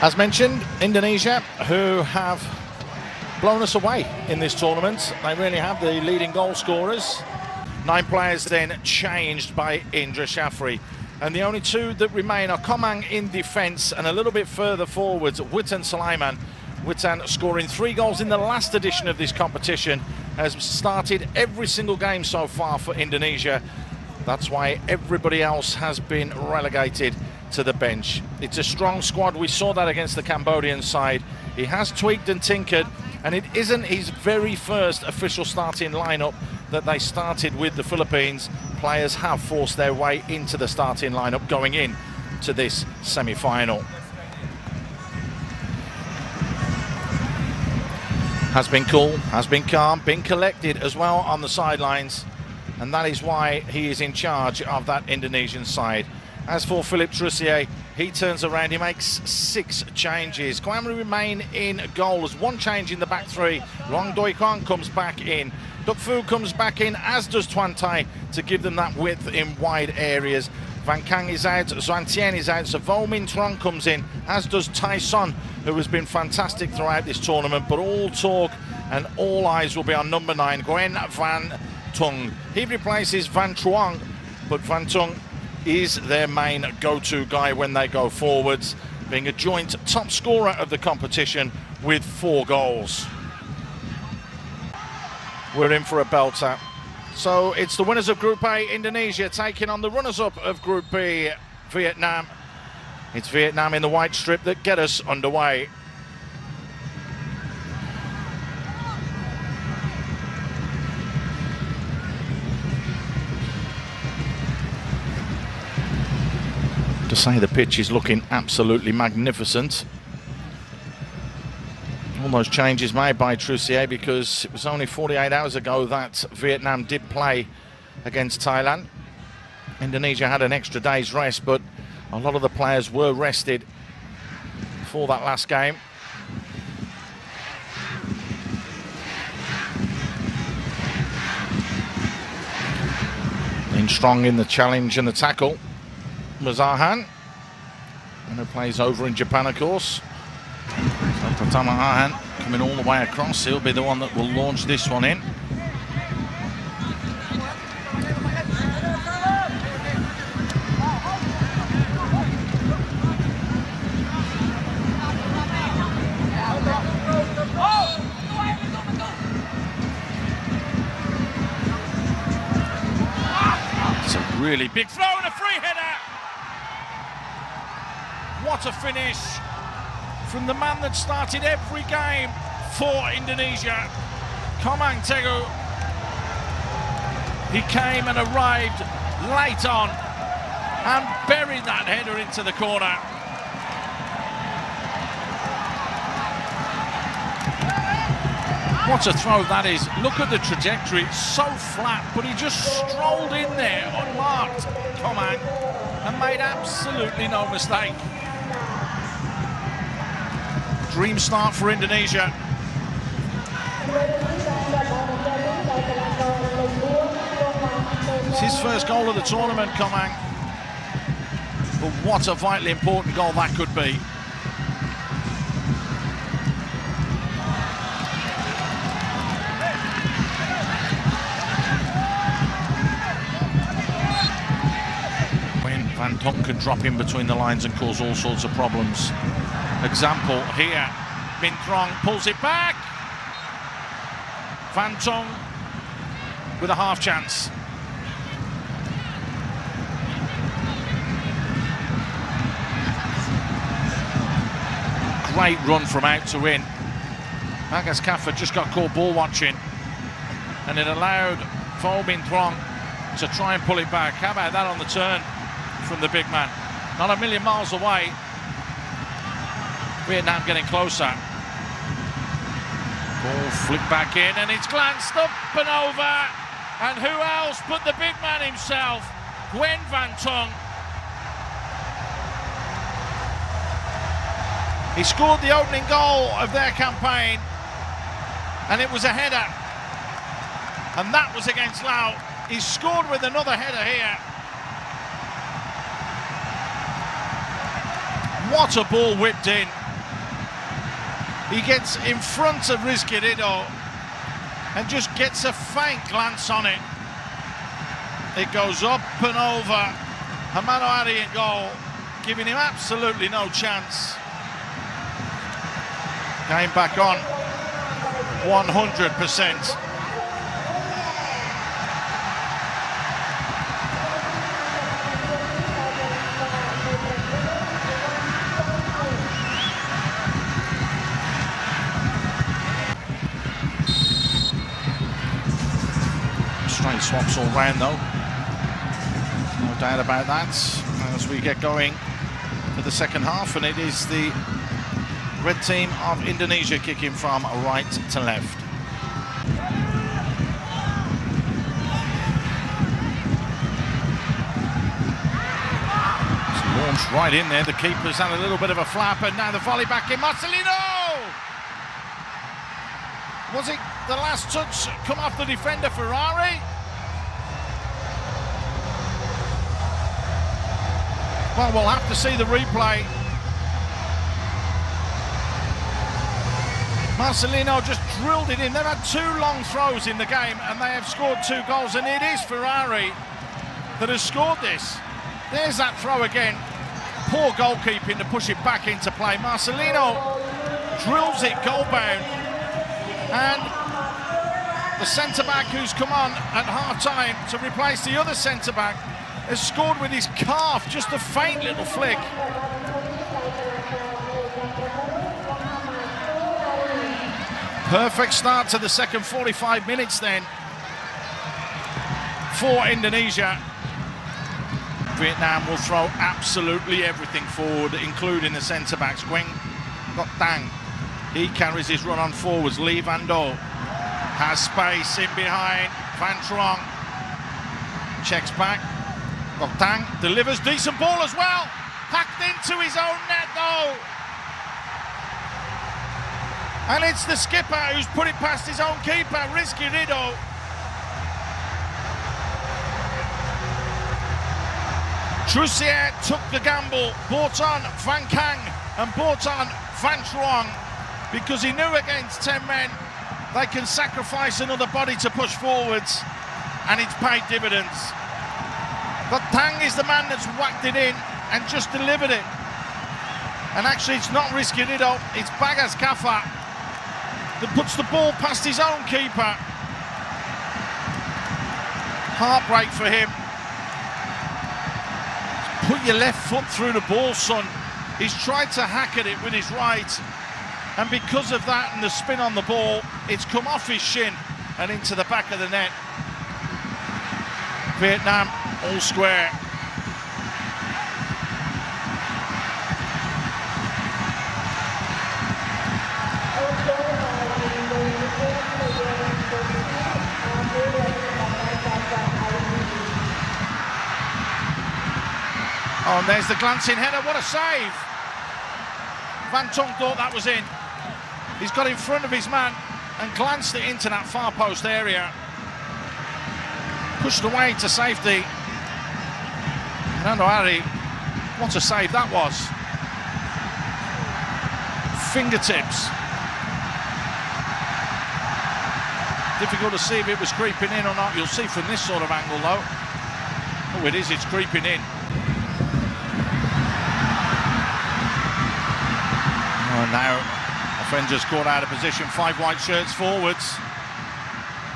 As mentioned, Indonesia, who have blown us away in this tournament. They really have, the leading goal scorers. 9 players then changed by Indra Shafri. And the only 2 that remain are Komang in defence, and a little bit further forwards, Witan Sulaiman. Witan, scoring 3 goals in the last edition of this competition, has started every single game so far for Indonesia. That's why everybody else has been relegated to the bench. It's a strong squad. We saw that against the Cambodian side. He has tweaked and tinkered, and it isn't his very first official starting lineup that they started with the Philippines. Players have forced their way into the starting lineup going in to this semi-final. Has been cool, has been calm, been collected as well on the sidelines, and that is why he is in charge of that Indonesian side. As for Philippe Trussier, he turns around, he makes 6 changes. Kwame remain in goal. There's 1 change in the back 3. Rong Doi Kwang comes back in. Duk Fu comes back in, as does Tuan Tai, to give them that width in wide areas. Van Kang is out, Xuan Tian is out, so Vo Min Trong comes in, as does Tai Son, who has been fantastic throughout this tournament, but all talk and all eyes will be on number 9, Nguyen Van Tung. He replaces Van Truong, but Van Tung is their main go-to guy when they go forwards, being a joint top scorer of the competition with 4 goals. We're in for a belter. So it's the winners of Group A, Indonesia, taking on the runners-up of Group B, Vietnam. It's Vietnam in the white strip that get us underway. To say the pitch is looking absolutely magnificent. All those changes made by Trussier, because it was only 48 hours ago that Vietnam did play against Thailand. Indonesia had an extra day's rest, but a lot of the players were rested for that last game. In strong in the challenge and the tackle was Arhan, and who plays over in Japan, of course. So Pratama Arhan coming all the way across. He'll be the one that will launch this one in. It's a really big throw and a free header. What a finish from the man that started every game for Indonesia, Komang Tegu. He came and arrived late on and buried that header into the corner. What a throw that is. Look at the trajectory, it's so flat, but he just strolled in there unmarked, Komang, and made absolutely no mistake. Dream start for Indonesia. It's his first goal of the tournament, Komang. But what a vitally important goal that could be. When Van Tonk can drop in between the lines and cause all sorts of problems. Example here, Min Trong pulls it back. Van Tong with a half chance. Great run from out to in. Magas Kaffir just got caught ball watching, and it allowed Vo Min Trong to try and pull it back. How about that on the turn from the big man? Not a million miles away. Vietnam getting closer. Ball flicked back in, and it's glanced up and over. And who else but the big man himself, Nguyen Van Tung. He scored the opening goal of their campaign, and it was a header. And that was against Laos. He scored with another header here. What a ball whipped in. He gets in front of Rizquierdo and just gets a faint glance on it. It goes up and over. Hamano Ari in goal, giving him absolutely no chance. Game back on 100%. Straight swaps all round though, no doubt about that, as we get going for the second half, and it is the red team of Indonesia kicking from right to left. It's launched right in there, the keeper's had a little bit of a flap, and now the volley back in. Marcelino! Was it the last touch come off the defender Ferrari? Well, we'll have to see the replay. Marcelino just drilled it in. They've had 2 long throws in the game and they have scored 2 goals, and it is Ferrari that has scored this. There's that throw again. Poor goalkeeping to push it back into play. Marcelino drills it goal bound. And the centre-back who's come on at half-time to replace the other centre-back has scored with his calf, just a faint little flick. Perfect start to the second 45 minutes then for Indonesia. Vietnam will throw absolutely everything forward, including the centre-backs. Nguyen got Tang. He carries his run on forwards. Lee Van Do has space in behind. Van Truong checks back. Tang delivers, decent ball as well. Hacked into his own net though. And it's the skipper who's put it past his own keeper, Rizquierdo. Trussier took the gamble, brought on Van Kang and brought on Van Truong, because he knew against 10 men they can sacrifice another body to push forwards, and it's paid dividends. But Tang is the man that's whacked it in and just delivered it. And actually it's not Rizquierdo, it's Bagas Kafa that puts the ball past his own keeper. Heartbreak for him. Put your left foot through the ball, son. He's tried to hack at it with his right, and because of that and the spin on the ball, it's come off his shin and into the back of the net. Vietnam all square. Oh, and there's the glancing header. What a save! Van Tong thought that was in. He's got in front of his man and glanced it into that far post area. Pushed away to safety. Nando Ari, what a save that was. Fingertips. Difficult to see if it was creeping in or not. You'll see from this sort of angle though. Oh, it is, it's creeping in. Oh, now offenders caught out of position, 5 white shirts forwards.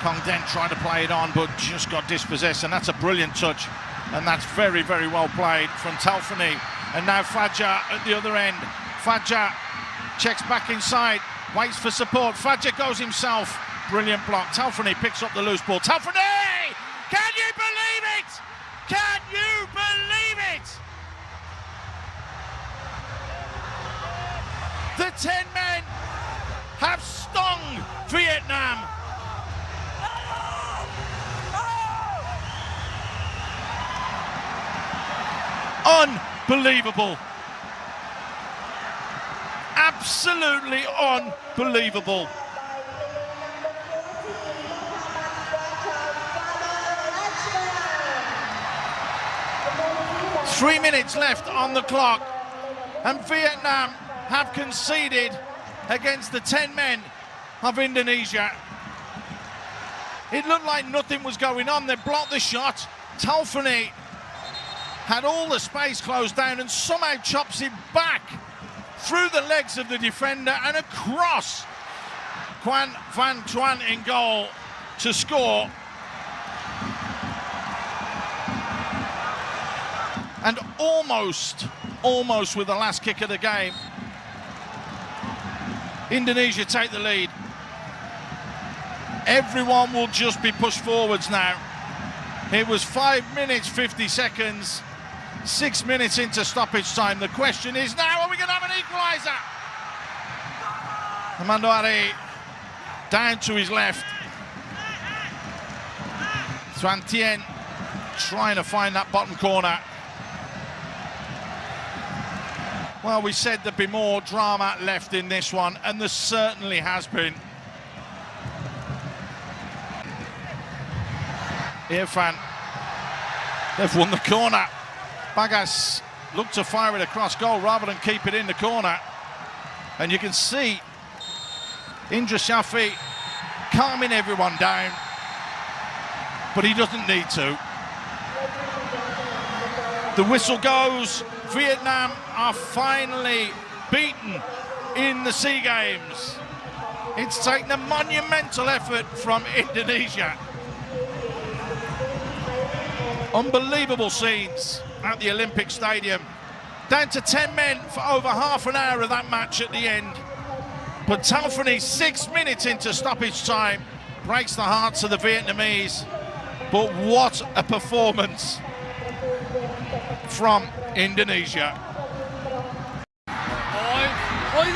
Kong Den tried to play it on but just got dispossessed, and that's a brilliant touch, and that's very, very well played from Talfani. And now Fadja at the other end. Fadja checks back inside, waits for support. Fadja goes himself. Brilliant block. Talfani picks up the loose ball. Talfani! Can you believe it? Can you believe it? The 10 men have stung Vietnam. Unbelievable. Absolutely unbelievable. Three minutes left on the clock, and Vietnam have conceded against the 10 men of Indonesia. It looked like nothing was going on. They blocked the shot. Taufani had all the space closed down and somehow chops it back through the legs of the defender and across. Quan Van Tuan in goal to score. And almost with the last kick of the game, Indonesia take the lead. Everyone will just be pushed forwards now. It was 5 minutes, 50 seconds, 6 minutes into stoppage time. The question is now, are we going to have an equaliser? Armando Ari down to his left. Xuan Tien trying to find that bottom corner. Well, we said there'd be more drama left in this one, and there certainly has been. Irfan, they've won the corner. Bagas looked to fire it across goal rather than keep it in the corner. And you can see Indra Shafi calming everyone down, but he doesn't need to. The whistle goes. Vietnam are finally beaten in the SEA Games. It's taken a monumental effort from Indonesia. Unbelievable scenes at the Olympic Stadium. Down to 10 men for over half an hour of that match at the end. But Taufani, 6 minutes into stoppage time, breaks the hearts of the Vietnamese. But what a performance from Indonesia. Ôi, ôi